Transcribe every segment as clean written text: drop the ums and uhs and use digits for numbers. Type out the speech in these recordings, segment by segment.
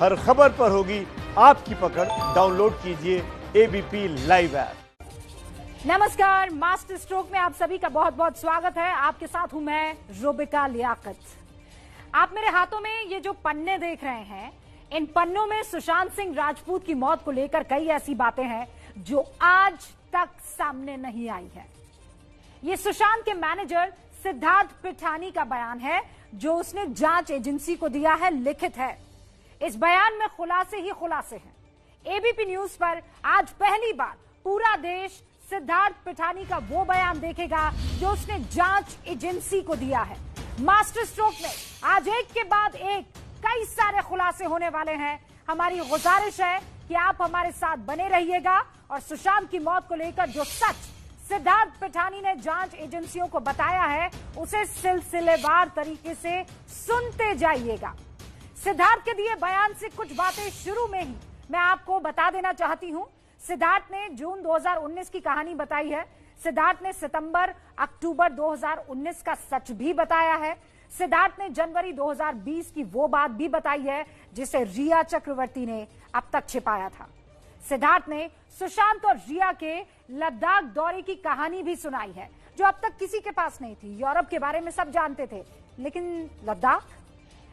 हर खबर पर होगी आपकी पकड़। डाउनलोड कीजिए एबीपी लाइव ऐप। नमस्कार, मास्टर स्ट्रोक में आप सभी का बहुत बहुत स्वागत है। आपके साथ हूं मैं रुबिका लियाकत। आप मेरे हाथों में ये जो पन्ने देख रहे हैं, इन पन्नों में सुशांत सिंह राजपूत की मौत को लेकर कई ऐसी बातें हैं जो आज तक सामने नहीं आई है। ये सुशांत के मैनेजर सिद्धार्थ पिठानी का बयान है जो उसने जांच एजेंसी को दिया है, लिखित है। इस बयान में खुलासे ही खुलासे हैं। एबीपी न्यूज पर आज पहली बार पूरा देश सिद्धार्थ पिठानी का वो बयान देखेगा जो उसने जांच एजेंसी को दिया है। मास्टर स्ट्रोक में आज एक के बाद एक कई सारे खुलासे होने वाले हैं। हमारी गुजारिश है कि आप हमारे साथ बने रहिएगा और सुशांत की मौत को लेकर जो सच सिद्धार्थ पिठानी ने जांच एजेंसियों को बताया है उसे सिलसिलेवार तरीके से सुनते जाइएगा। सिद्धार्थ के दिए बयान से कुछ बातें शुरू में ही मैं आपको बता देना चाहती हूं। सिद्धार्थ ने जून 2019 की कहानी बताई है। सिद्धार्थ ने सितंबर अक्टूबर 2019 का सच भी बताया है। सिद्धार्थ ने जनवरी 2020 की वो बात भी बताई है जिसे रिया चक्रवर्ती ने अब तक छिपाया था। सिद्धार्थ ने सुशांत और रिया के लद्दाख दौरे की कहानी भी सुनाई है जो अब तक किसी के पास नहीं थी। यूरोप के बारे में सब जानते थे, लेकिन लद्दाख।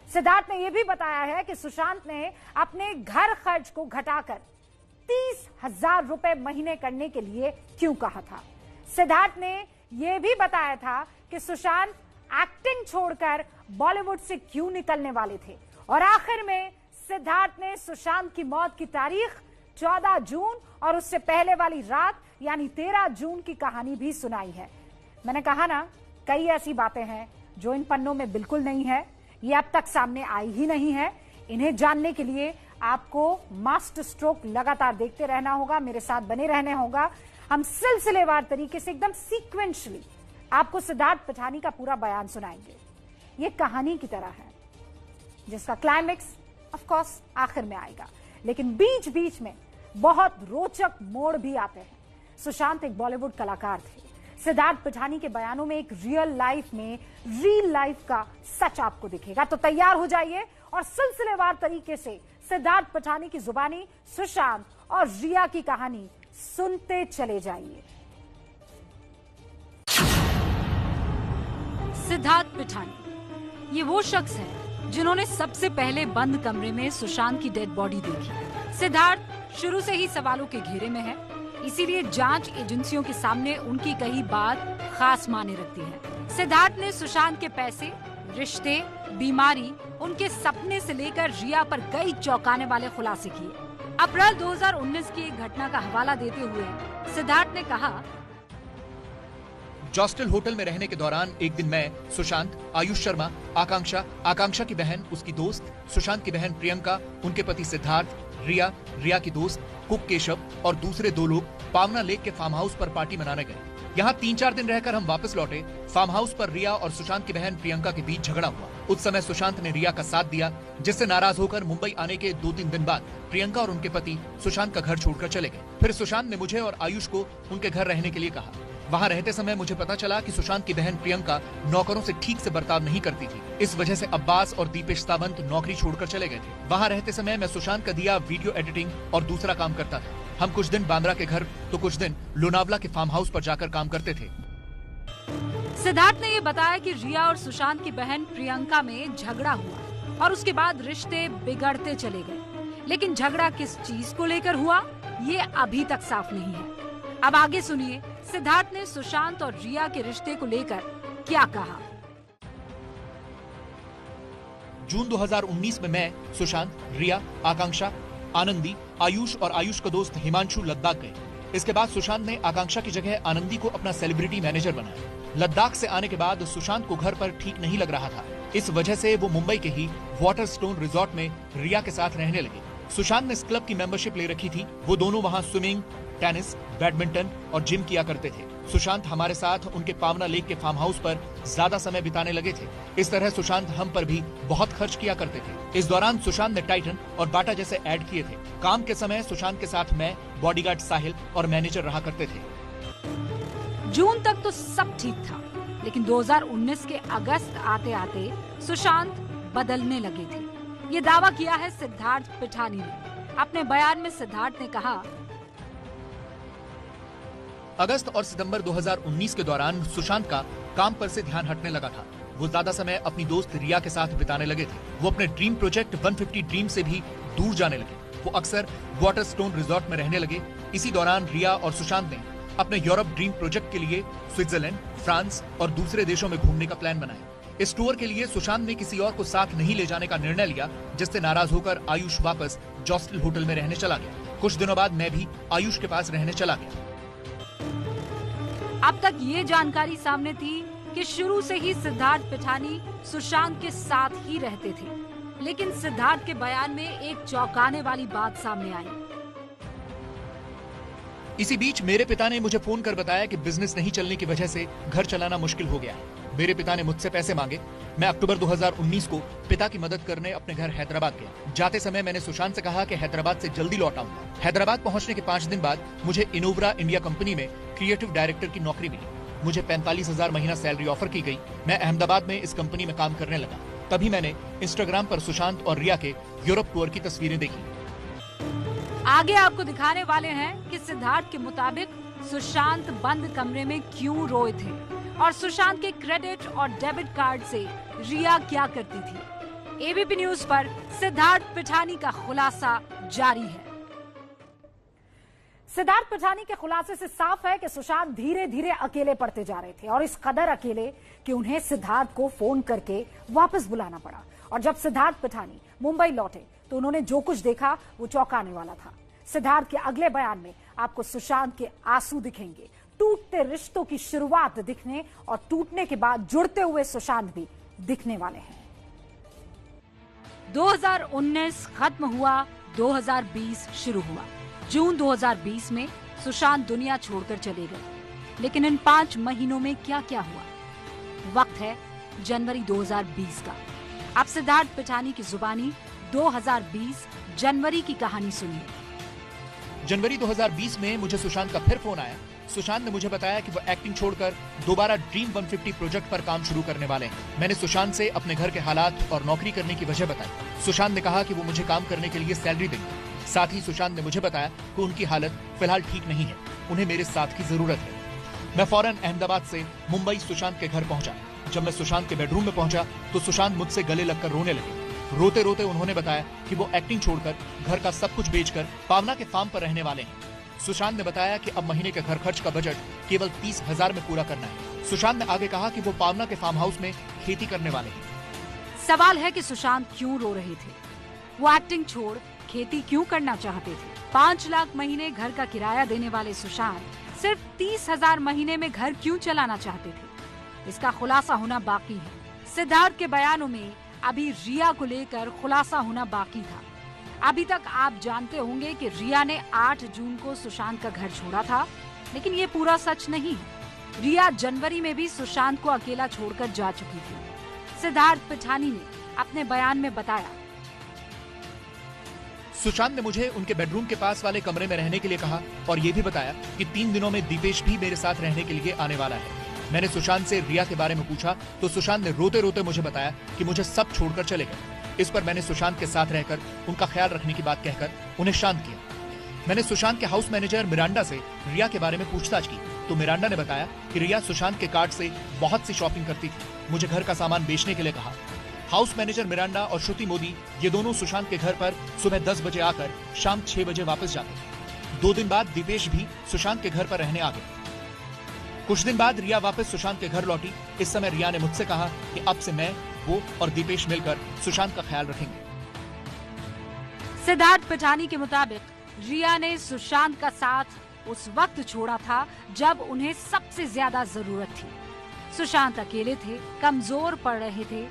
सिद्धार्थ ने यह भी बताया है कि सुशांत ने अपने घर खर्च को घटाकर 30,000 रुपए महीने करने के लिए क्यों कहा था। सिद्धार्थ ने यह भी बताया था कि सुशांत एक्टिंग छोड़कर बॉलीवुड से क्यों निकलने वाले थे। और आखिर में सिद्धार्थ ने सुशांत की मौत की तारीख 14 जून और उससे पहले वाली रात यानी 13 जून की कहानी भी सुनाई है। मैंने कहा ना, कई ऐसी बातें हैं जो इन पन्नों में बिल्कुल नहीं है, ये अब तक सामने आई ही नहीं है। इन्हें जानने के लिए आपको मास्टर स्ट्रोक लगातार देखते रहना होगा, मेरे साथ बने रहने होगा। हम सिलसिलेवार तरीके से एकदम सीक्वेंशली आपको सिद्धार्थ पिठानी का पूरा बयान सुनाएंगे। ये कहानी की तरह है जिसका क्लाइमेक्स ऑफ कोर्स आखिर में आएगा, लेकिन बीच बीच में बहुत रोचक मोड़ भी आते हैं। सुशांत एक बॉलीवुड कलाकार थे। सिद्धार्थ पिठानी के बयानों में एक रियल लाइफ का सच आपको दिखेगा। तो तैयार हो जाइए और सिलसिलेवार तरीके से सिद्धार्थ पिठानी की जुबानी सुशांत और रिया की कहानी सुनते चले जाइए। सिद्धार्थ पिठानी ये वो शख्स है जिन्होंने सबसे पहले बंद कमरे में सुशांत की डेड बॉडी देखी। सिद्धार्थ शुरू से ही सवालों के घेरे में है, इसीलिए जांच एजेंसियों के सामने उनकी कही बात खास मायने रखती है। सिद्धार्थ ने सुशांत के पैसे, रिश्ते, बीमारी, उनके सपने से लेकर रिया पर कई चौंकाने वाले खुलासे किए। अप्रैल 2019 की एक घटना का हवाला देते हुए सिद्धार्थ ने कहा, जॉस्टल होटल में रहने के दौरान एक दिन मैं, सुशांत, आयुष शर्मा, आकांक्षा की बहन, उसकी दोस्त, सुशांत की बहन प्रियंका, उनके पति सिद्धार्थ, रिया की दोस्त, कुक केशव और दूसरे 2 लोग पावना लेक के फार्म हाउस पर पार्टी मनाने गए। यहाँ 3-4 दिन रहकर हम वापस लौटे। फार्म हाउस पर रिया और सुशांत की बहन प्रियंका के बीच झगड़ा हुआ। उस समय सुशांत ने रिया का साथ दिया, जिससे नाराज होकर मुंबई आने के 2-3 दिन बाद प्रियंका और उनके पति सुशांत का घर छोड़कर चले गए। फिर सुशांत ने मुझे और आयुष को उनके घर रहने के लिए कहा। वहाँ रहते समय मुझे पता चला कि सुशांत की बहन प्रियंका नौकरों से ठीक से बर्ताव नहीं करती थी। इस वजह से अब्बास और दीपेश सावंत नौकरी छोड़कर चले गए थे। वहाँ रहते समय मैं सुशांत का दिया वीडियो एडिटिंग और दूसरा काम करता था। हम कुछ दिन बांद्रा के घर तो कुछ दिन लोनावला के फार्म हाउस पर जाकर काम करते थे। सिद्धार्थ ने ये बताया कि रिया और सुशांत की बहन प्रियंका में झगड़ा हुआ और उसके बाद रिश्ते बिगड़ते चले गए, लेकिन झगड़ा किस चीज को लेकर हुआ ये अभी तक साफ नहीं है। अब आगे सुनिए सिद्धार्थ ने सुशांत और रिया के रिश्ते को लेकर क्या कहा। जून 2019 में मैं, सुशांत, रिया, आकांक्षा, आनंदी, आयुष और आयुष का दोस्त हिमांशु लद्दाख गए। इसके बाद सुशांत ने आकांक्षा की जगह आनंदी को अपना सेलिब्रिटी मैनेजर बनाया। लद्दाख से आने के बाद सुशांत को घर पर ठीक नहीं लग रहा था। इस वजह से वो मुंबई के ही वाटरस्टोन रिजॉर्ट में रिया के साथ रहने लगे। सुशांत ने इस क्लब की मेंबरशिप ले रखी थी। वो दोनों वहाँ स्विमिंग, टेनिस, बैडमिंटन और जिम किया करते थे। सुशांत हमारे साथ उनके पावना लेक के फार्म हाउस पर ज्यादा समय बिताने लगे थे। इस तरह सुशांत हम पर भी बहुत खर्च किया करते थे। इस दौरान सुशांत ने टाइटन और बाटा जैसे ऐड किए थे। काम के समय सुशांत के साथ मैं, बॉडीगार्ड साहिल और मैनेजर रहा करते थे। जून तक तो सब ठीक था, लेकिन 2019 के अगस्त आते आते सुशांत बदलने लगे थे। ये दावा किया है सिद्धार्थ पिठानी ने। अपने बयान में सिद्धार्थ ने कहा, अगस्त और सितंबर 2019 के दौरान सुशांत का काम पर से ध्यान हटने लगा था। वो ज्यादा समय अपनी दोस्त रिया के साथ बिताने लगे थे। वो अपने ड्रीम प्रोजेक्ट 150 ड्रीम से भी दूर जाने लगे। वो अक्सर वाटरस्टोन रिजॉर्ट में रहने लगे। इसी दौरान रिया और सुशांत ने अपने यूरोप ड्रीम प्रोजेक्ट के लिए स्विट्जरलैंड, फ्रांस और दूसरे देशों में घूमने का प्लान बनाया। इस टूर के लिए सुशांत ने किसी और को साथ नहीं ले जाने का निर्णय लिया, जिससे नाराज होकर आयुष वापस जॉस्टल होटल में रहने चला गया। कुछ दिनों बाद मैं भी आयुष के पास रहने चला गया। अब तक ये जानकारी सामने थी कि शुरू से ही सिद्धार्थ पिठानी सुशांत के साथ ही रहते थे, लेकिन सिद्धार्थ के बयान में एक चौंकाने वाली बात सामने आई। इसी बीच मेरे पिता ने मुझे फोन कर बताया कि बिजनेस नहीं चलने की वजह से घर चलाना मुश्किल हो गया है। मेरे पिता ने मुझसे पैसे मांगे। मैं अक्टूबर 2019 को पिता की मदद करने अपने घर हैदराबाद गया। जाते समय मैंने सुशांत से कहा कि हैदराबाद से जल्दी लौट आऊंगा। हैदराबाद पहुंचने के 5 दिन बाद मुझे इनोवरा इंडिया कंपनी में क्रिएटिव डायरेक्टर की नौकरी मिली। मुझे 45,000 महीना सैलरी ऑफर की गई। मैं अहमदाबाद में इस कंपनी में काम करने लगा। तभी मैंने इंस्टाग्राम पर सुशांत और रिया के यूरोप टूर की तस्वीरें देखी। आगे आपको दिखाने वाले हैं कि सिद्धार्थ के मुताबिक सुशांत बंद कमरे में क्यों रोए थे और सुशांत के क्रेडिट और डेबिट कार्ड से रिया क्या करती थी। एबीपी न्यूज पर सिद्धार्थ पिठानी का खुलासा जारी है। सिद्धार्थ पिठानी के खुलासे से साफ है कि सुशांत धीरे धीरे अकेले पड़ते जा रहे थे और इस कदर अकेले कि उन्हें सिद्धार्थ को फोन करके वापस बुलाना पड़ा। और जब सिद्धार्थ पिठानी मुंबई लौटे तो उन्होंने जो कुछ देखा वो चौंकाने वाला था। सिद्धार्थ के अगले बयान में आपको सुशांत के आंसू दिखेंगे, टूटते रिश्तों की शुरुआत दिखने और टूटने के बाद जुड़ते हुए सुशांत भी दिखने वाले हैं। 2019 खत्म हुआ, 2020 शुरू हुआ। जून 2020 में सुशांत दुनिया छोड़कर चले गए। लेकिन इन 5 महीनों में क्या क्या हुआ? वक्त है जनवरी 2020 का। आप सिद्धार्थ पिठानी की जुबानी 2020 जनवरी की कहानी सुनिए। जनवरी 2020 में मुझे सुशांत का फिर फोन आया। सुशांत ने मुझे बताया कि वो एक्टिंग छोड़कर दोबारा ड्रीम 150 प्रोजेक्ट पर काम शुरू करने वाले हैं। मैंने सुशांत से अपने घर के हालात और नौकरी करने की वजह बताई। सुशांत ने कहा कि वो मुझे काम करने के लिए सैलरी देंगे। साथ ही सुशांत ने मुझे बताया कि उनकी हालत फिलहाल ठीक नहीं है, उन्हें मेरे साथ की जरूरत है। मैं फौरन अहमदाबाद से मुंबई सुशांत के घर पहुंचा। जब मैं सुशांत के बेडरूम में पहुंचा तो सुशांत मुझसे गले लगकर रोने लगे। रोते रोते उन्होंने बताया कि वो एक्टिंग छोड़कर घर का सब कुछ बेचकर पावना के फार्म पर रहने वाले हैं। सुशांत ने बताया कि अब महीने के घर खर्च का बजट केवल 30,000 में पूरा करना है। सुशांत ने आगे कहा कि वो पावना के फार्म हाउस में खेती करने वाले हैं। सवाल है कि सुशांत क्यों रो रहे थे? वो एक्टिंग छोड़ खेती क्यों करना चाहते थे? 5 लाख महीने घर का किराया देने वाले सुशांत सिर्फ 30,000 महीने में घर क्यों चलाना चाहते थे? इसका खुलासा होना बाकी है। सिद्धार्थ के बयानों में अभी रिया को लेकर खुलासा होना बाकी था। अभी तक आप जानते होंगे कि रिया ने 8 जून को सुशांत का घर छोड़ा था, लेकिन ये पूरा सच नहीं है। रिया जनवरी में भी सुशांत को अकेला छोड़कर जा चुकी थी। सिद्धार्थ पिठानी ने अपने बयान में बताया, सुशांत ने मुझे उनके बेडरूम के पास वाले कमरे में रहने के लिए कहा और ये भी बताया कि 3 दिनों में दीपेश भी मेरे साथ रहने के लिए आने वाला है। मैंने सुशांत से रिया के बारे में पूछा तो सुशांत ने रोते रोते मुझे बताया कि मुझे सब छोड़कर चले गए। इस पर मैंने सुशांत के साथ रहकर उनका ख्याल रखने की बात कहकर उन्हें शांत किया। मैंने सुशांत के हाउस मैनेजर मिरांडा से रिया के बारे में पूछताछ की तो मिरांडा ने बताया कि रिया सुशांत के कार्ड से बहुत सी शॉपिंग करती थी। मुझे घर का सामान बेचने के लिए कहा। हाउस मैनेजर मिरांडा और श्रुति मोदी ये दोनों सुशांत के घर पर सुबह 10 बजे आकर शाम 6 बजे वापस जाते। 2 दिन बाद दीपेश भी सुशांत के घर पर रहने आ गए। कुछ दिन बाद रिया वापस सुशांत के घर लौटी। इस समय रिया ने मुझसे कहा कि अब से मैं, वो और दीपेश मिलकर सुशांत का ख्याल रखेंगे। सिद्धार्थ पिठानी के मुताबिक रिया ने सुशांत का साथ उस वक्त छोड़ा था जब उन्हें सबसे ज्यादा जरूरत थी। सुशांत अकेले थे, कमजोर पड़ रहे थे,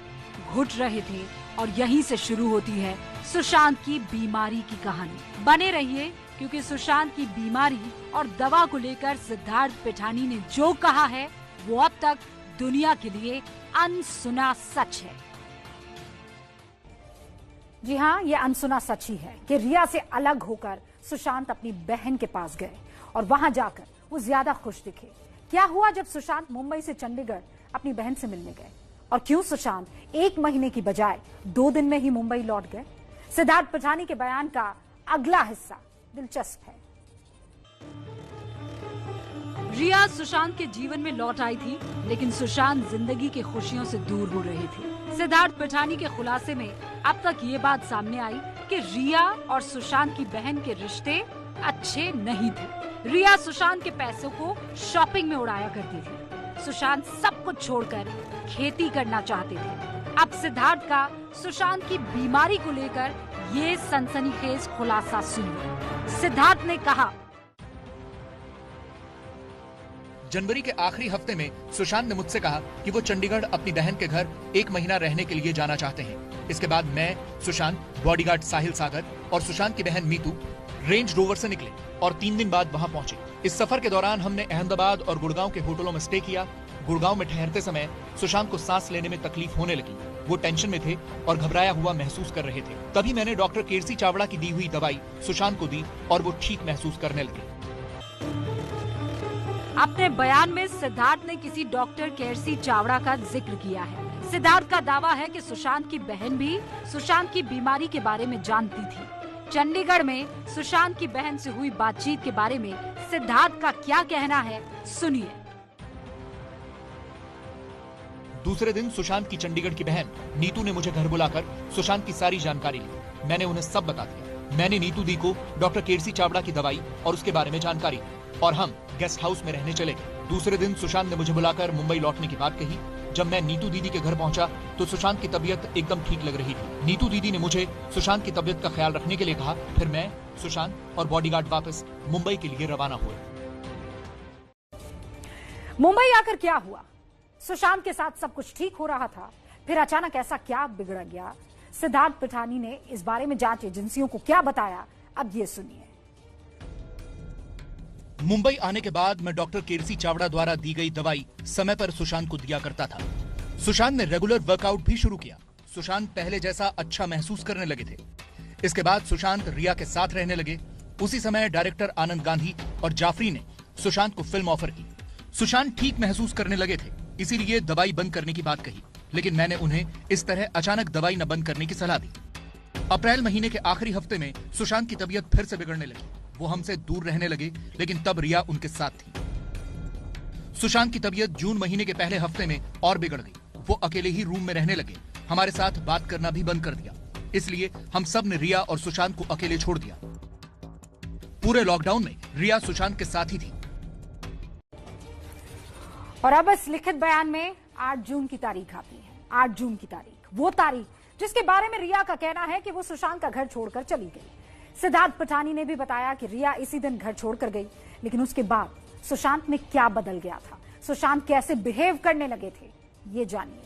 घुट रहे थे और यहीं से शुरू होती है सुशांत की बीमारी की कहानी। बने रहिए क्योंकि सुशांत की बीमारी और दवा को लेकर सिद्धार्थ पिठानी ने जो कहा है वो अब तक दुनिया के लिए अनसुना सच है। जी हाँ, ये अनसुना सच ही है कि रिया से अलग होकर सुशांत अपनी बहन के पास गए और वहां जाकर वो ज्यादा खुश दिखे। क्या हुआ जब सुशांत मुंबई से चंडीगढ़ अपनी बहन से मिलने गए और क्यों सुशांत 1 महीने की बजाय 2 दिन में ही मुंबई लौट गए? सिद्धार्थ पिठानी के बयान का अगला हिस्सा दिलचस्प है। रिया सुशांत के जीवन में लौट आई थी, लेकिन सुशांत जिंदगी की खुशियों से दूर हो रहे थे। सिद्धार्थ पिठानी के खुलासे में अब तक ये बात सामने आई कि रिया और सुशांत की बहन के रिश्ते अच्छे नहीं थे। रिया सुशांत के पैसों को शॉपिंग में उड़ाया करती थी। सुशांत सब कुछ छोड़कर खेती करना चाहते थे। अब सिद्धार्थ का सुशांत की बीमारी को लेकर ये सनसनीखेज खुलासा सुनिए। सिद्धार्थ ने कहा, जनवरी के आखिरी हफ्ते में सुशांत ने मुझसे कहा कि वो चंडीगढ़ अपनी बहन के घर 1 महीना रहने के लिए जाना चाहते हैं। इसके बाद मैं, सुशांत, बॉडीगार्ड साहिल सागर और सुशांत की बहन मीतू रेंज रोवर से निकले और 3 दिन बाद वहां पहुंचे। इस सफर के दौरान हमने अहमदाबाद और गुड़गांव के होटलों में स्टे किया। गुड़गांव में ठहरते समय सुशांत को सांस लेने में तकलीफ होने लगी। वो टेंशन में थे और घबराया हुआ महसूस कर रहे थे। तभी मैंने डॉक्टर केरसी चावड़ा की दी हुई दवाई सुशांत को दी और वो ठीक महसूस करने लगे। अपने बयान में सिद्धार्थ ने किसी डॉक्टर केरसी चावड़ा का जिक्र किया है। सिद्धार्थ का दावा है कि सुशांत की बहन भी सुशांत की बीमारी के बारे में जानती थी। चंडीगढ़ में सुशांत की बहन से हुई बातचीत के बारे में सिद्धार्थ का क्या कहना है, सुनिए। दूसरे दिन सुशांत की चंडीगढ़ की बहन नीतू ने मुझे घर बुलाकर सुशांत की सारी जानकारी ली। मैंने उन्हें सब बता दिया। मैंने नीतू दी को डॉक्टर केरसी चावड़ा की दवाई और उसके बारे में जानकारी दी और हम गेस्ट हाउस में रहने चले गए। दूसरे दिन सुशांत ने मुझे बुलाकर मुंबई लौटने की बात कही। जब मैं नीतू दीदी के घर पहुंचा तो सुशांत की तबीयत एकदम ठीक लग रही थी। नीतू दीदी ने मुझे सुशांत की तबीयत का ख्याल रखने के लिए कहा। फिर मैं, सुशांत और बॉडीगार्ड वापस मुंबई के लिए रवाना हुए। मुंबई आकर क्या हुआ? सुशांत के साथ सब कुछ ठीक हो रहा था, फिर अचानक ऐसा क्या बिगड़ गया? सिद्धार्थ पिठानी ने इस बारे में जांच एजेंसियों को क्या बताया, अब ये सुनिए। मुंबई आने के बाद मैं डॉक्टर केरसी चावड़ा द्वारा दी गई दवाई समय पर सुशांत को दिया करता था। सुशांत ने रेगुलर वर्कआउट भी शुरू किया। सुशांत पहले जैसा अच्छा महसूस करने लगे थे। इसके बाद सुशांत रिया के साथ रहने लगे। उसी समय डायरेक्टर आनंद गांधी और जाफरी ने सुशांत को फिल्म ऑफर की। सुशांत ठीक महसूस करने लगे थे, इसीलिए दवाई बंद करने की बात कही, लेकिन मैंने उन्हें इस तरह अचानक दवाई न बंद करने की सलाह दी। अप्रैल महीने के आखिरी हफ्ते में सुशांत की तबीयत फिर से बिगड़ने लगी। वो हमसे दूर रहने लगे, लेकिन तब रिया उनके साथ थी। सुशांत की तबीयत जून महीने के पहले हफ्ते में और बिगड़ गई। वो अकेले ही रूम में रहने लगे, हमारे साथ बात करना भी बंद कर दिया। इसलिए हम सब ने रिया और सुशांत को अकेले छोड़ दिया। पूरे लॉकडाउन में रिया सुशांत के साथ ही थी। और अब इस लिखित बयान में 8 जून की तारीख आती है। 8 जून की तारीख, वो तारीख जिसके बारे में रिया का कहना है कि वो सुशांत का घर छोड़कर चली गई। सिद्धार्थ पिठानी ने भी बताया कि रिया इसी दिन घर छोड़कर गई, लेकिन उसके बाद सुशांत में क्या बदल गया था, सुशांत कैसे बिहेव करने लगे थे, ये जानिए।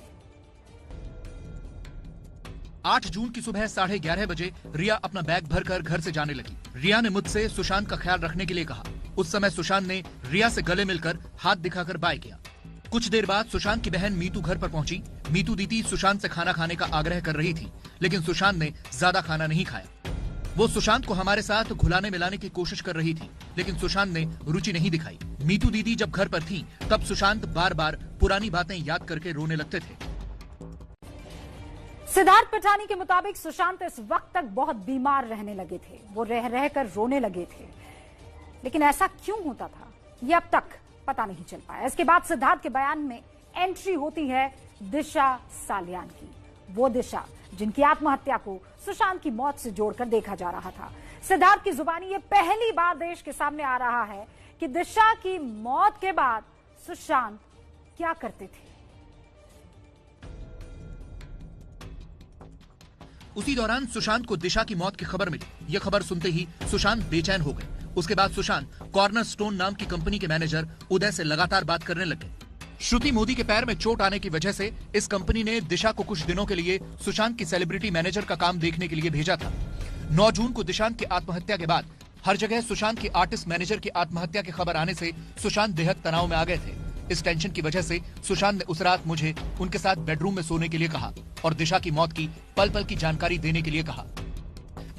8 जून की सुबह 11:30 बजे रिया अपना बैग भरकर घर से जाने लगी। रिया ने मुझसे सुशांत का ख्याल रखने के लिए कहा। उस समय सुशांत ने रिया से गले मिलकर हाथ दिखाकर बाय किया। कुछ देर बाद सुशांत की बहन मीतू घर पर पहुंची। मीतू दीदी सुशांत से खाना खाने का आग्रह कर रही थी, लेकिन सुशांत ने ज्यादा खाना नहीं खाया। वो सुशांत को हमारे साथ घुलाने मिलाने की कोशिश कर रही थी, लेकिन सुशांत ने रुचि नहीं दिखाई। मीतू दीदी जब घर पर थी, तब सुशांत बार बार पुरानी बातें याद करके रोने लगते थे। सिद्धार्थ पिठानी के मुताबिक सुशांत इस वक्त तक बहुत बीमार रहने लगे थे। वो रह रहकर रोने लगे थे, लेकिन ऐसा क्यों होता था, ये अब तक पता नहीं चल पाया। इसके बाद सिद्धार्थ के बयान में एंट्री होती है दिशा सालियान की, वो दिशा जिनकी आत्महत्या को सुशांत की मौत से जोड़कर देखा जा रहा था। सिद्धार्थ की जुबानी ये पहली बार देश के सामने आ रहा है कि दिशा की मौत के बाद सुशांत क्या करते थे। उसी दौरान सुशांत को दिशा की मौत की खबर मिली। यह खबर सुनते ही सुशांत बेचैन हो गए। उसके बाद सुशांत कॉर्नर स्टोन नाम की कंपनी के मैनेजर उदय से लगातार बात करने लगे। श्रुति मोदी के पैर में चोट आने की वजह से इस कंपनी ने दिशा को कुछ दिनों के लिए सुशांत की सेलिब्रिटी मैनेजर का काम देखने के लिए भेजा था। 9 जून को दिशांत की आत्महत्या के बाद हर जगह सुशांत की आर्टिस्ट मैनेजर की आत्महत्या की खबर आने से सुशांत बेहद तनाव में आ गए थे। इस टेंशन की वजह से सुशांत ने उस रात मुझे उनके साथ बेडरूम में सोने के लिए कहा और दिशा की मौत की पल पल की जानकारी देने के लिए कहा।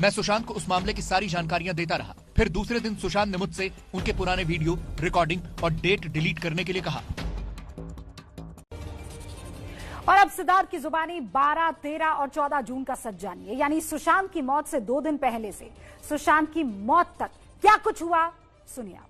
मैं सुशांत को उस मामले की सारी जानकारियां देता रहा। फिर दूसरे दिन सुशांत ने मुझसे उनके पुराने वीडियो, रिकॉर्डिंग और डेट डिलीट करने के लिए कहा। और अब सिद्धार्थ की जुबानी 12, 13 और 14 जून का सच जानिए, यानी सुशांत की मौत से 2 दिन पहले से सुशांत की मौत तक क्या कुछ हुआ, सुनिए आप।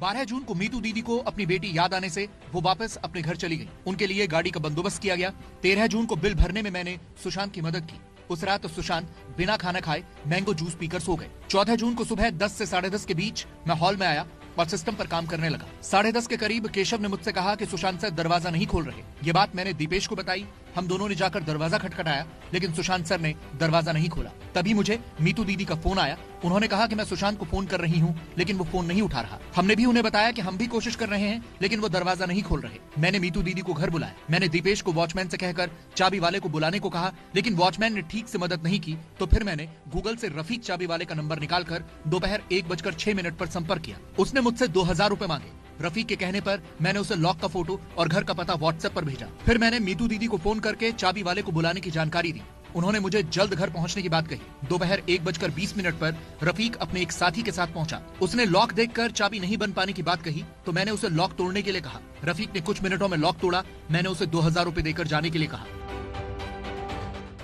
12 जून को मीतू दीदी को अपनी बेटी याद आने से वो वापस अपने घर चली गई। उनके लिए गाड़ी का बंदोबस्त किया गया। 13 जून को बिल भरने में मैंने सुशांत की मदद की। उस रात सुशांत बिना खाना खाए मैंगो जूस पीकर सो गए। 14 जून को सुबह 10 से 10:30 के बीच मैं हॉल में आया और सिस्टम पर काम करने लगा। 10:30 के करीब केशव ने मुझसे कहा कि सुशांत सर दरवाजा नहीं खोल रहे। ये बात मैंने दीपेश को बताई। हम दोनों ने जाकर दरवाजा खटखटाया, लेकिन सुशांत सर ने दरवाजा नहीं खोला। तभी मुझे मीतू दीदी का फोन आया। उन्होंने कहा कि मैं सुशांत को फोन कर रही हूँ, लेकिन वो फोन नहीं उठा रहा। हमने भी उन्हें बताया कि हम भी कोशिश कर रहे हैं, लेकिन वो दरवाजा नहीं खोल रहे। मैंने मीतू दीदी को घर बुलाया। मैंने दीपेश को वॉचमैन से कहकर चाबी वाले को बुलाने को कहा, लेकिन वॉचमैन ने ठीक से मदद नहीं की। तो फिर मैंने गूगल से रफीक चाबी वाले का नंबर निकालकर दोपहर 1:06 पर संपर्क किया। उसने मुझसे 2000 रुपए मांगे। रफीक के कहने पर मैंने उसे लॉक का फोटो और घर का पता व्हाट्सएप पर भेजा। फिर मैंने मीतू दीदी को फोन करके चाबी वाले को बुलाने की जानकारी दी। उन्होंने मुझे जल्द घर पहुंचने की बात कही। दोपहर 1:20 पर रफीक अपने एक साथी के साथ पहुंचा। उसने लॉक देखकर चाबी नहीं बन पाने की बात कही, तो मैंने उसे लॉक तोड़ने के लिए कहा। रफीक ने कुछ मिनटों में लॉक तोड़ा। मैंने उसे 2000 रुपए देकर जाने के लिए कहा।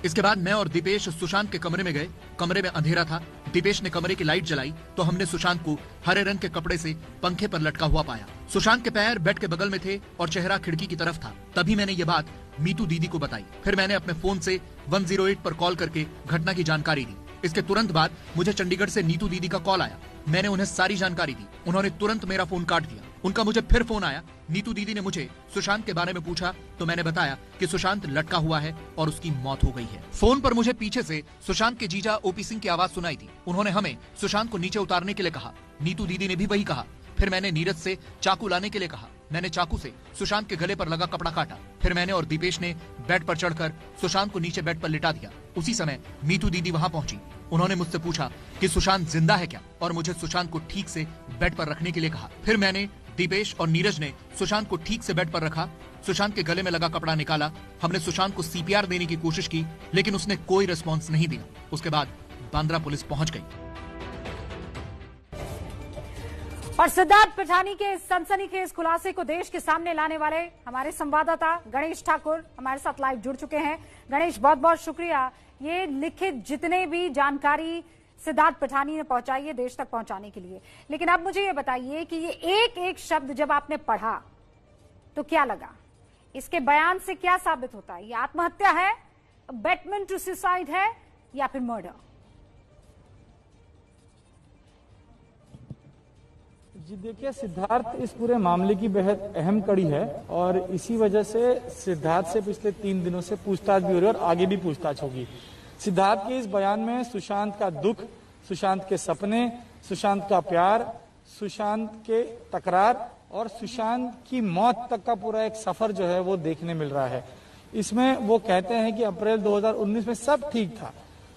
इसके बाद मैं और दीपेश सुशांत के कमरे में गए। कमरे में अंधेरा था। दीपेश ने कमरे की लाइट जलाई तो हमने सुशांत को हरे रंग के कपड़े से पंखे पर लटका हुआ पाया। सुशांत के पैर बेड के बगल में थे और चेहरा खिड़की की तरफ था। तभी मैंने ये बात मीतू दीदी को बताई। फिर मैंने अपने फोन से 108 पर कॉल करके घटना की जानकारी दी। इसके तुरंत बाद मुझे चंडीगढ़ से नीतू दीदी का कॉल आया। मैंने उन्हें सारी जानकारी दी। उन्होंने तुरंत मेरा फोन काट दिया। उनका मुझे फिर फोन आया। नीतू दीदी ने मुझे सुशांत के बारे में पूछा तो मैंने बताया कि सुशांत लटका हुआ है और उसकी मौत हो गई है। फोन पर मुझे पीछे से सुशांत के जीजा ओपी सिंह की आवाज सुनाई थी। उन्होंने हमें सुशांत को नीचे उतारने के लिए कहा। नीतू दीदी ने भी वही कहा। फिर मैंने नीरज से चाकू लाने के लिए कहा। मैंने चाकू से सुशांत के गले पर लगा कपड़ा काटा। फिर मैंने और दीपेश ने बेड पर चढ़कर सुशांत को नीचे बेड पर लिटा दिया। उसी समय मीतू दीदी वहां पहुंची। उन्होंने मुझसे पूछा कि सुशांत जिंदा है क्या, और मुझे सुशांत को ठीक से बेड पर रखने के लिए कहा। फिर मैंने, दीपेश और नीरज ने सुशांत को ठीक से बेड पर रखा। सुशांत के गले में लगा कपड़ा निकाला। हमने सुशांत को सीपीआर देने की कोशिश की, लेकिन उसने कोई रिस्पॉन्स नहीं दिया। उसके बाद बांद्रा पुलिस पहुंच गई। और सिद्धार्थ पिठानी के सनसनीखेज खुलासे को देश के सामने लाने वाले हमारे संवाददाता गणेश ठाकुर हमारे साथ लाइव जुड़ चुके हैं। गणेश, बहुत बहुत शुक्रिया। ये लिखित जितने भी जानकारी सिद्धार्थ पिठानी ने पहुंचाई है देश तक पहुंचाने के लिए, लेकिन अब मुझे ये बताइए कि ये एक एक शब्द जब आपने पढ़ा तो क्या लगा? इसके बयान से क्या साबित होता है? ये आत्महत्या है, अबेटमेंट टू सुसाइड है, या फिर मर्डर? जी देखिए, सिद्धार्थ इस पूरे मामले की बेहद अहम कड़ी है और इसी वजह से सिद्धार्थ से पिछले 3 दिनों से पूछताछ भी हो रही है और आगे भी पूछताछ होगी। सिद्धार्थ के इस बयान में सुशांत का दुख, सुशांत के सपने, सुशांत का प्यार, सुशांत के तकरार और सुशांत की मौत तक का पूरा एक सफर जो है वो देखने मिल रहा है। इसमें वो कहते हैं कि अप्रैल 2019 में सब ठीक था।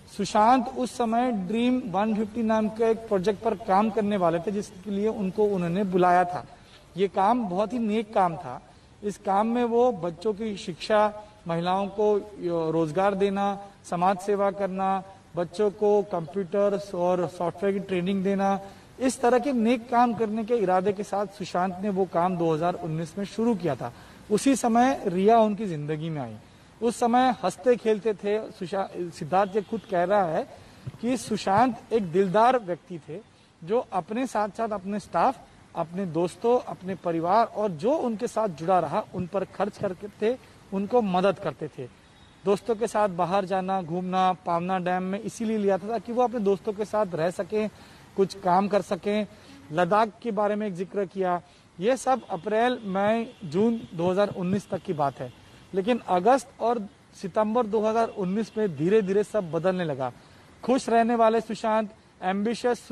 सुशांत उस समय ड्रीम 150 नाम के एक प्रोजेक्ट पर काम करने वाले थे, जिसके लिए उन्होंने बुलाया था। ये काम बहुत ही नेक काम था। इस काम में वो बच्चों की शिक्षा, महिलाओं को रोजगार देना, समाज सेवा करना, बच्चों को कंप्यूटर और सॉफ्टवेयर की ट्रेनिंग देना, इस तरह के नेक काम करने के इरादे के साथ सुशांत ने वो काम 2019 में शुरू किया था। उसी समय रिया उनकी जिंदगी में आई। उस समय हंसते खेलते थे। सिद्धार्थ ये खुद कह रहा है कि सुशांत एक दिलदार व्यक्ति थे, जो अपने साथ साथ अपने स्टाफ, अपने दोस्तों, अपने परिवार और जो उनके साथ जुड़ा रहा उन पर खर्च करते थे, उनको मदद करते थे। दोस्तों के साथ बाहर जाना, घूमना, पावना डैम में इसीलिए लिया था ताकि वो अपने दोस्तों के साथ रह सकें, कुछ काम कर सकें। लद्दाख के बारे में एक जिक्र किया। ये सब अप्रैल, मई, जून 2019 तक की बात है। लेकिन अगस्त और सितंबर 2019 में धीरे धीरे सब बदलने लगा। खुश रहने वाले सुशांत, एम्बिशियस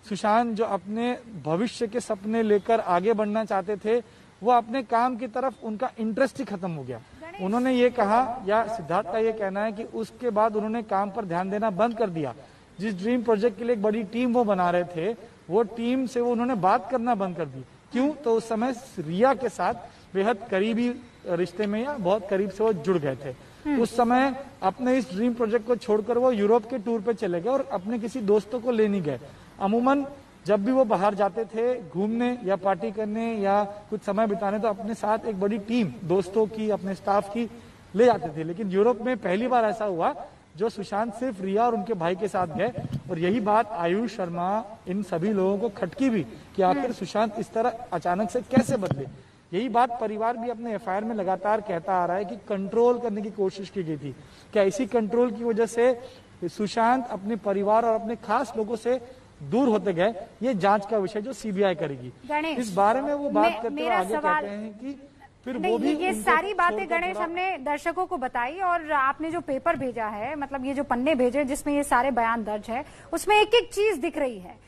सुशांत जो अपने भविष्य के सपने लेकर आगे बढ़ना चाहते थे, वो अपने काम की तरफ उनका इंटरेस्ट ही खत्म हो गया। उन्होंने ये कहा, या सिद्धार्थ का ये कहना है कि उसके बाद उन्होंने काम पर ध्यान देना बंद कर दिया। जिस ड्रीम प्रोजेक्ट के लिए एक बड़ी टीम वो बना रहे थे, वो टीम से वो उन्होंने बात करना बंद कर दी। क्यों? तो उस समय रिया के साथ बेहद करीबी रिश्ते में या बहुत करीब से वो जुड़ गए थे। उस समय अपने इस ड्रीम प्रोजेक्ट को छोड़कर वो यूरोप के टूर पे चले गए और अपने किसी दोस्तों को ले नहीं गए। अमूमन जब भी वो बाहर जाते थे घूमने या पार्टी करने या कुछ समय बिताने तो अपने साथ एक बड़ी टीम दोस्तों की, अपने स्टाफ की ले जाते थे। लेकिन यूरोप में पहली बार ऐसा हुआ जो सुशांत सिर्फ रिया और उनके भाई के साथ गए, और यही बात आयुष शर्मा इन सभी लोगों को खटकी भी कि आखिर सुशांत इस तरह अचानक से कैसे बदले। यही बात परिवार भी अपने एफआईआर में लगातार कहता आ रहा है कि कंट्रोल करने की कोशिश की गई थी। क्या इसी कंट्रोल की वजह से सुशांत अपने परिवार और अपने खास लोगों से दूर होते गए? ये जांच का विषय जो सीबीआई करेगी। इस बारे में वो बात करते हुए आगे कहते हैं कि फिर वो भी ये सारी बातें गणेश हमने दर्शकों को बताई, और आपने जो पेपर भेजा है, मतलब ये जो पन्ने भेजे जिसमें ये सारे बयान दर्ज है, उसमें एक एक चीज दिख रही है।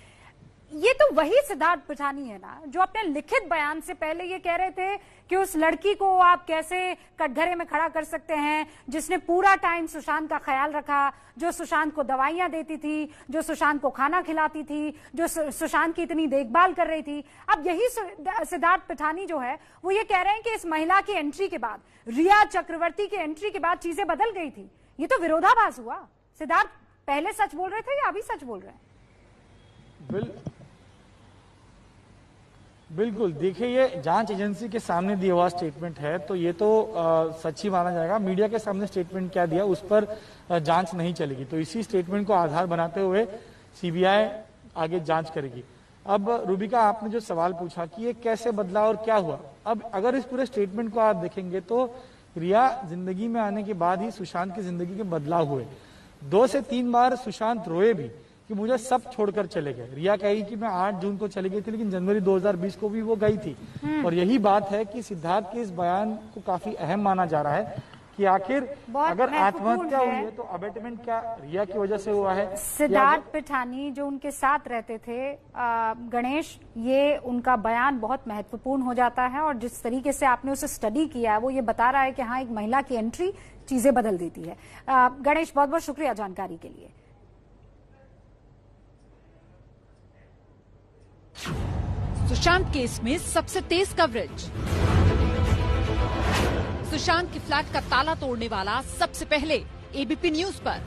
ये तो वही सिद्धार्थ पिठानी है ना जो अपने लिखित बयान से पहले ये कह रहे थे कि उस लड़की को आप कैसे कटघरे में खड़ा कर सकते हैं जिसने पूरा टाइम सुशांत का ख्याल रखा, जो सुशांत को दवाइयां देती थी, जो सुशांत को खाना खिलाती थी, जो सुशांत की इतनी देखभाल कर रही थी। अब यही सिद्धार्थ पिठानी जो है वो ये कह रहे हैं कि इस महिला की एंट्री के बाद, रिया चक्रवर्ती की एंट्री के बाद चीजें बदल गई थी। ये तो विरोधाभास हुआ। सिद्धार्थ पहले सच बोल रहे थे या अभी सच बोल रहे हैं? बिल्कुल, देखिए ये जांच एजेंसी के सामने दिया हुआ स्टेटमेंट है तो ये तो सच ही माना जाएगा। मीडिया के सामने स्टेटमेंट क्या दिया उस पर जांच नहीं चलेगी, तो इसी स्टेटमेंट को आधार बनाते हुए सीबीआई आगे जांच करेगी। अब रूबिका, आपने जो सवाल पूछा कि ये कैसे बदला और क्या हुआ, अब अगर इस पूरे स्टेटमेंट को आप देखेंगे तो रिया जिंदगी में आने के बाद ही सुशांत की जिंदगी के बदलाव हुए। 2 से 3 बार सुशांत रोए भी कि मुझे सब छोड़कर चले गए। रिया कही कि मैं 8 जून को चली गई थी लेकिन जनवरी 2020 को भी वो गई थी। और यही बात है कि सिद्धार्थ के इस बयान को काफी अहम माना जा रहा है कि आखिर अगर आत्महत्या हुई है तो अबेटमेंट क्या रिया की वजह से हुआ है? सिद्धार्थ पिठानी जो उनके साथ रहते थे गणेश, ये उनका बयान बहुत महत्वपूर्ण हो जाता है, और जिस तरीके से आपने उसे स्टडी किया है वो ये बता रहा है कि हाँ, एक महिला की एंट्री चीजें बदल देती है। गणेश, बहुत बहुत शुक्रिया जानकारी के लिए। सुशांत केस में सबसे तेज कवरेज। सुशांत के फ्लैट का ताला तोड़ने वाला सबसे पहले एबीपी न्यूज पर।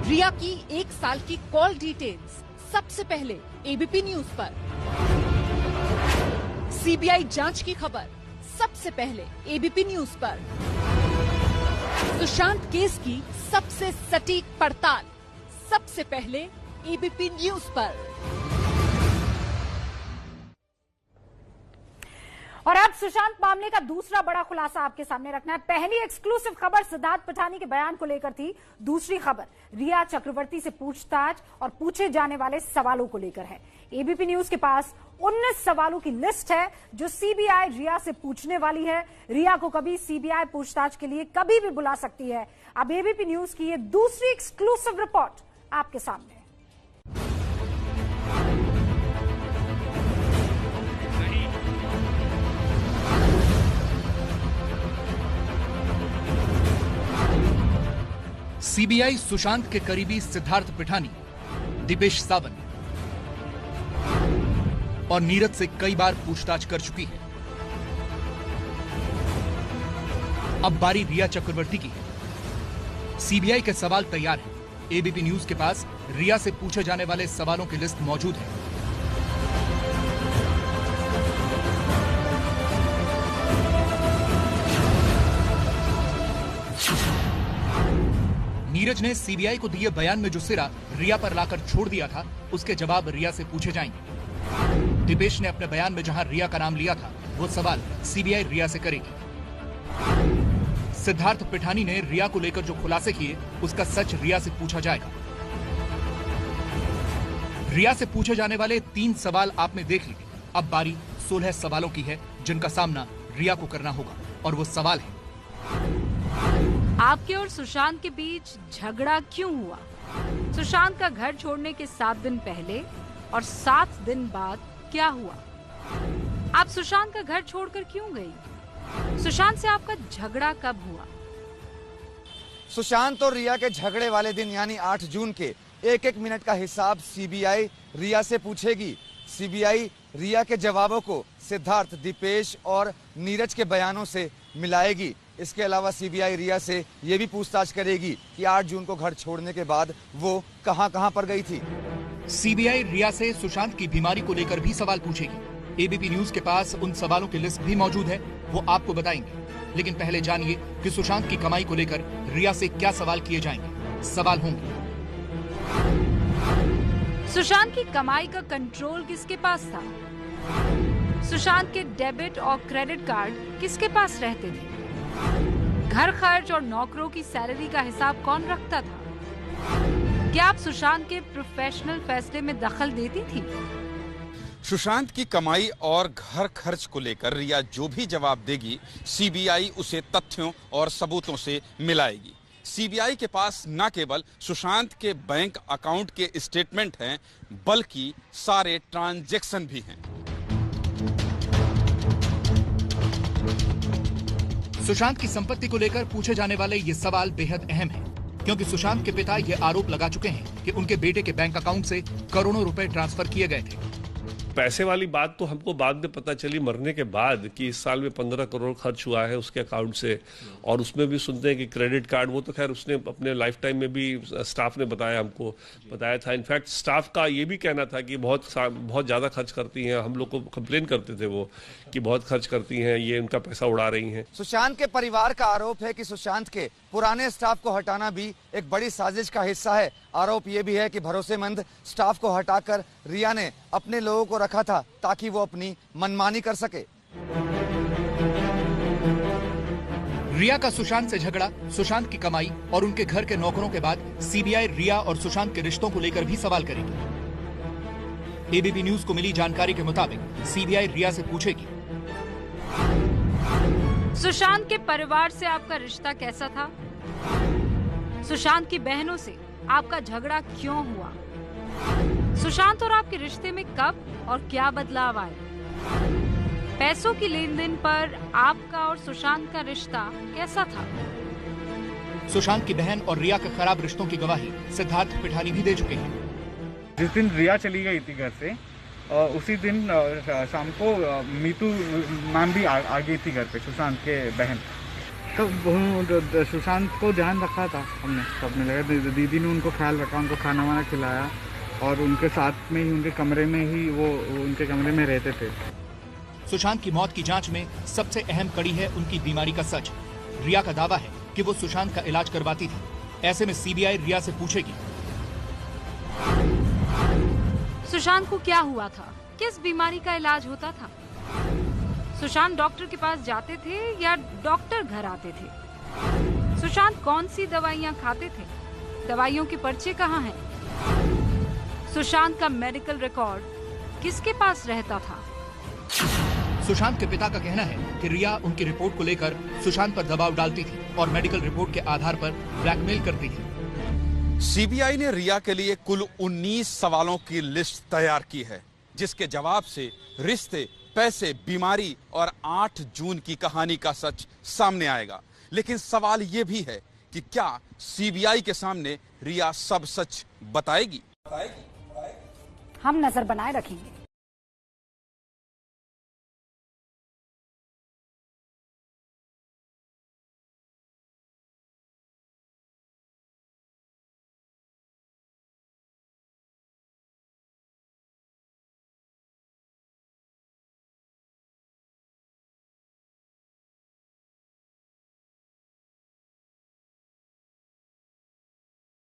रिया की 1 साल की कॉल डिटेल्स सबसे पहले एबीपी न्यूज पर। सीबीआई जांच की खबर सबसे पहले एबीपी न्यूज पर। सुशांत केस की सबसे सटीक पड़ताल सबसे पहले एबीपी न्यूज पर। और अब सुशांत मामले का दूसरा बड़ा खुलासा आपके सामने रखना है। पहली एक्सक्लूसिव खबर सिद्धार्थ पिठानी के बयान को लेकर थी, दूसरी खबर रिया चक्रवर्ती से पूछताछ और पूछे जाने वाले सवालों को लेकर है। एबीपी न्यूज के पास 19 सवालों की लिस्ट है जो सीबीआई रिया से पूछने वाली है। रिया को कभी सीबीआई पूछताछ के लिए कभी भी बुला सकती है। अब एबीपी न्यूज की ये दूसरी एक्सक्लूसिव रिपोर्ट आपके सामने। सीबीआई सुशांत के करीबी सिद्धार्थ पिठानी, दीपेश सावंत और नीरज से कई बार पूछताछ कर चुकी है। अब बारी रिया चक्रवर्ती की है। सीबीआई के सवाल तैयार हैं। एबीपी न्यूज के पास रिया से पूछे जाने वाले सवालों की लिस्ट मौजूद है। नीरज ने सीबीआई को दिए बयान में जो सिरा रिया पर लाकर छोड़ दिया था उसके जवाब रिया से पूछे जाएंगे। दीपेश ने अपने बयान में जहां रिया का नाम लिया था वो सवाल सीबीआई रिया से करेगी। सिद्धार्थ पिठानी ने रिया को लेकर जो खुलासे किए उसका सच रिया से पूछा जाएगा। रिया से पूछे जाने वाले 3 सवाल आपने देख लिए। अब बारी 16 सवालों की है जिनका सामना रिया को करना होगा, और वो सवाल है, आपके और सुशांत के बीच झगड़ा क्यों हुआ? सुशांत का घर छोड़ने के 7 दिन पहले और 7 दिन बाद क्या हुआ? आप सुशांत का घर छोड़कर क्यों गई? सुशांत से आपका झगड़ा कब हुआ? सुशांत और रिया के झगड़े वाले दिन यानी 8 जून के 1-1 मिनट का हिसाब सीबीआई रिया से पूछेगी। सीबीआई रिया के जवाबों को सिद्धार्थ, दीपेश और नीरज के बयानों से मिलाएगी। इसके अलावा सीबीआई रिया से यह भी पूछताछ करेगी कि 8 जून को घर छोड़ने के बाद वो कहां-कहां पर गई थी। सीबीआई रिया से सुशांत की बीमारी को लेकर भी सवाल पूछेगी। एबीपी न्यूज के पास उन सवालों की लिस्ट भी मौजूद है, वो आपको बताएंगे। लेकिन पहले जानिए कि सुशांत की कमाई को लेकर रिया से क्या सवाल किए जाएंगे। सवाल होंगे, सुशांत की कमाई का कंट्रोल किसके पास था? सुशांत के डेबिट और क्रेडिट कार्ड किसके पास रहते थे? घर खर्च और नौकरों की सैलरी का हिसाब कौन रखता था? क्या आप सुशांत के प्रोफेशनल फैसले में दखल देती थी? सुशांत की कमाई और घर खर्च को लेकर रिया जो भी जवाब देगी, सीबीआई उसे तथ्यों और सबूतों से मिलाएगी। सीबीआई के पास न केवल सुशांत के बैंक अकाउंट के स्टेटमेंट हैं, बल्कि सारे ट्रांजैक्शन भी हैं। सुशांत की संपत्ति को लेकर पूछे जाने वाले ये सवाल बेहद अहम है, क्योंकि सुशांत के पिता ये आरोप लगा चुके हैं कि उनके बेटे के बैंक अकाउंट से करोड़ों रुपए ट्रांसफर किए गए थे। पैसे वाली बात तो हमको बाद में पता चली मरने के बाद कि इस साल में 15 करोड़ खर्च हुआ है उसके अकाउंट से, और उसमें भी सुनते हैं कि क्रेडिट कार्ड, वो तो खैर उसने अपने लाइफ टाइम में भी स्टाफ ने हमको बताया था। इनफैक्ट स्टाफ का ये भी कहना था कि बहुत ज़्यादा खर्च करती हैं। हम लोग को कंप्लेन करते थे वो कि बहुत खर्च करती हैं, ये उनका पैसा उड़ा रही हैं। सुशांत के परिवार का आरोप है कि सुशांत के पुराने स्टाफ को हटाना भी एक बड़ी साजिश का हिस्सा है। आरोप ये भी है कि भरोसेमंद स्टाफ को हटाकर रिया ने अपने लोगों को रखा था ताकि वो अपनी मनमानी कर सके। रिया का सुशांत से झगड़ा, सुशांत की कमाई और उनके घर के नौकरों के बाद सीबीआई रिया और सुशांत के रिश्तों को लेकर भी सवाल करेगी। एबीपी न्यूज को मिली जानकारी के मुताबिक सीबीआई रिया से पूछेगी, सुशांत के परिवार से आपका रिश्ता कैसा था? सुशांत की बहनों से आपका झगड़ा क्यों हुआ? सुशांत और आपके रिश्ते में कब और क्या बदलाव आए? पैसों की लेन देन पर आपका और सुशांत का रिश्ता कैसा था? सुशांत की बहन और रिया के खराब रिश्तों की गवाही सिद्धार्थ पिठानी भी दे चुके हैं। जिस दिन रिया चली गई थी घर से, उसी दिन शाम को मीतू मैम भी आ गई थी घर पे, सुशांत के बहन। तो सुशांत को ध्यान रखा था हमने, सबने लगा, दीदी ने उनको ख्याल रखा, उनको खाना वाना खिलाया और उनके साथ में ही, उनके कमरे में ही वो उनके कमरे में रहते थे। सुशांत की मौत की जांच में सबसे अहम कड़ी है उनकी बीमारी का सच। रिया का दावा है कि वो सुशांत का इलाज करवाती थी। ऐसे में सीबीआई रिया से पूछेगी, सुशांत को क्या हुआ था? किस बीमारी का इलाज होता था? सुशांत डॉक्टर के पास जाते थे या डॉक्टर घर आते थे? सुशांत कौन सी दवाइयां खाते थे? दवाइयों के पर्चे कहाँ हैं? सुशांत का मेडिकल रिकॉर्ड किसके पास रहता था? सुशांत के पिता का कहना है कि रिया उनकी रिपोर्ट को लेकर सुशांत पर दबाव डालती थी और मेडिकल रिपोर्ट के आधार पर ब्लैकमेल करती थी। सीबीआई ने रिया के लिए कुल 19 सवालों की लिस्ट तैयार की है, जिसके जवाब से रिश्ते, पैसे, बीमारी और 8 जून की कहानी का सच सामने आएगा। लेकिन सवाल यह भी है कि क्या सीबीआई के सामने रिया सब सच बताएगी? हम नजर बनाए रखेंगे।